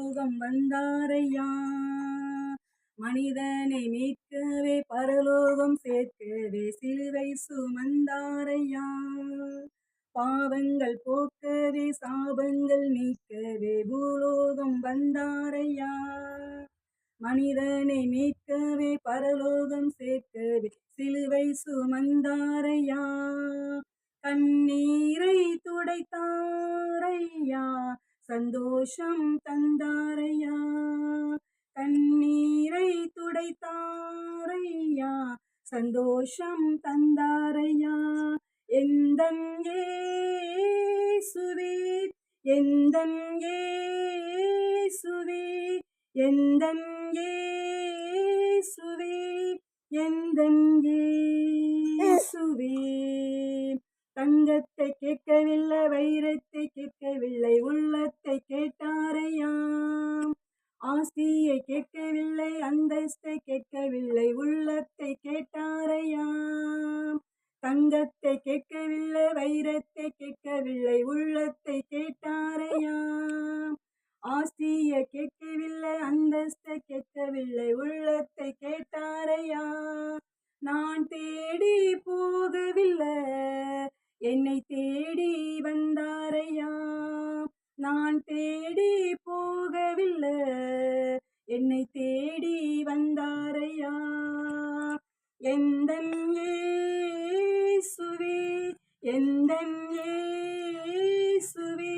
பரலோகம் வந்தாரையா. மனிதனை மீட்கவே பரலோகம் சேர்க்கவே சிலுவை சுமந்தாரையா. பாவங்கள் போக்கவே சாபங்கள் நீக்கவே பூலோகம் வந்தாரையா. மனிதனை மீட்கவே பரலோகம் சேர்க்கவே சிலுவை சுமந்தாரையா. கண்ணீரை துடைத்தாரையா, சந்தோஷம் தந்தாரையா. கண்ணீரை துடைத்தாரையா, சந்தோஷம் தந்தாரையா. எந்தன் இயேசுவே, எந்தன் இயேசுவே, எந்தன் இயேசுவே, எந்தன் இயேசுவே. தங்கத்தை கேட்கவில்லை, வைரத்தை கேட்கவில்லை, உள்ளத்தை கேட்டாரையா. ஆஸ்தியை கேட்கவில்லை, அந்தஸ்தை கேட்கவில்லை, உள்ளத்தை கேட்டாரையா. தங்கத்தை கேட்கவில்லை, வைரத்தை கேட்கவில்லை, உள்ளத்தை கேட்டாரையா. ஆஸ்தியை கேட்கவில்லை, அந்தஸ்தை கேட்கவில்லை, உள்ளத்தை கேட்டாரையா. நான் தேடி போகவில்லை, என்னை தேடி வந்தாரையா. நான் தேடி போகவில்லை, என்னை தேடி வந்தாரையா. எந்தன் இயேசுவே, எந்தன் இயேசுவே,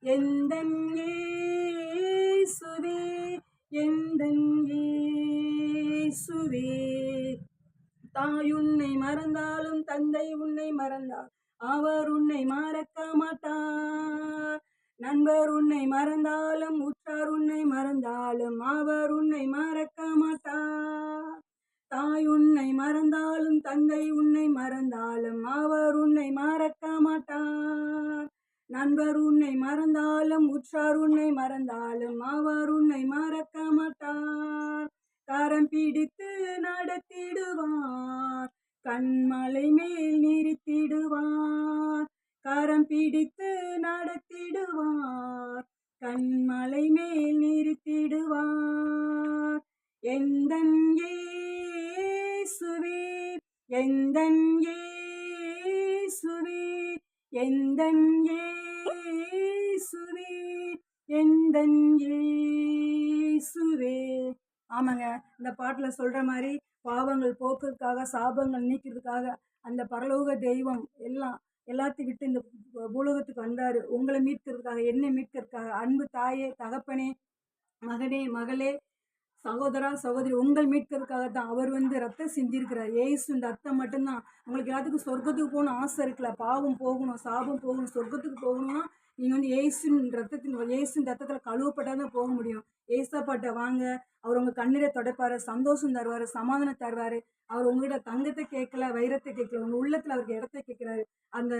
எந்தன் இயேசுவே, எந்தன் இயேசுவே. தாய் உன்னை மறந்தாலும் தந்தை உன்னை மறந்தால் அவர் உன்னை மறக்க மாட்டார். நண்பர் உன்னை மறந்தாலும் உற்றார் உன்னை மறந்தாலும் அவர் உன்னை மறக்க மாட்டார். தாய் உன்னை மறந்தாலும் தந்தை உன்னை மறந்தாலும் அவர் உன்னை மறக்க மாட்டார். நண்பர் உன்னை மறந்தாலும் உற்றார் உன்னை மறந்தாலும் அவர் உன்னை மறக்க மாட்டார். கரம் பிடித்து நடத்திடுவார், கண்மலை மேல் நிறுத்திடுவார். கரம் பிடித்து நடத்திடுவார், கண்மலை மேல் நிறுத்திடுவார். எந்தன் இயேசுவே, எந்தன் இயேசுவே, எந்தன் இயேசுவே, எந்தன் இயேசுவே. ஆமாங்க, இந்த பாட்டில் சொல்கிற மாதிரி பாவங்கள் போக்குறதுக்காக சாபங்கள் நீக்கிறதுக்காக அந்த பரலோக தெய்வம் எல்லாத்தையும் விட்டு இந்த பூலோகத்துக்கு வந்தார். உங்களை மீட்கிறதுக்காக, என்னை மீட்கிறதுக்காக. அன்பு தாயே, தகப்பனே, மகனே, மகளே, சகோதரா, சகோதரி, உங்கள் மீட்கிறதுக்காக தான் அவர் ரத்தம் சிந்திருக்கிறார். ஏசு இந்த ரத்தம் மட்டும்தான். உங்களுக்கு எல்லாத்துக்கும் சொர்க்கத்துக்கு போகணும் ஆசை இருக்குல்ல, பாவம் போகணும், சாபம் போகணும், சொர்க்கத்துக்கு போகணும்னா நீங்கள் இயேசுவின் ரத்தத்தில் கழுவப்பட்டால் தான் போக முடியும். ஏசப்பாட்ட வாங்க, அவர் உங்கள் கண்ணீரை துடைப்பார், சந்தோஷம் தருவார், சமாதானம் தருவார். அவர் உங்கள்கிட்ட தங்கத்தை கேட்கல, வைரத்தை கேட்கல, உங்கள் உள்ளத்தில் அவருக்கு இடத்தை கேட்குறாரு. அந்த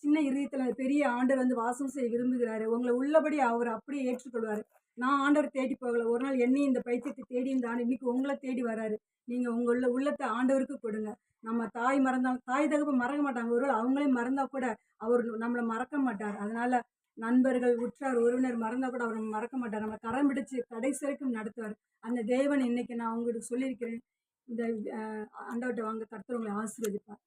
சின்ன இதயத்தில் பெரிய ஆண்டவர் வாசம் செய்ய விரும்புகிறாரு. உங்களை உள்ளபடி அவர் அப்படியே ஏற்றுக்கொள்வார். நான் ஆண்டவர் தேடி போகல, ஒரு நாள் என்னையும் இந்த பைத்தியத்தை தேடி இந்த ஆண்டு இன்னைக்கு உங்களை தேடி வராரு. நீங்கள் உங்கள் உள்ளத்தை ஆண்டவருக்கு கொடுங்க. நம்ம தாய் மறந்தாலும் தாய் தகப்ப மறக்க மாட்டாங்க. ஒருவேளை அவங்களே மறந்தா கூட அவர் நம்மளை மறக்க மாட்டார். அதனால நண்பர்கள், உற்றார், உறவினர் மறந்தா கூட அவர் மறக்க மாட்டார். நம்ம கரம் பிடிச்சு கடைசி வரைக்கும் நடத்துவார். அந்த தேவன் இன்னைக்கு நான் உங்களுக்கு சொல்லியிருக்கிறேன். இந்த ஆண்டவர்கிட்ட வாங்க, கர்த்தர் உங்களை ஆசீர்வதிப்பார்.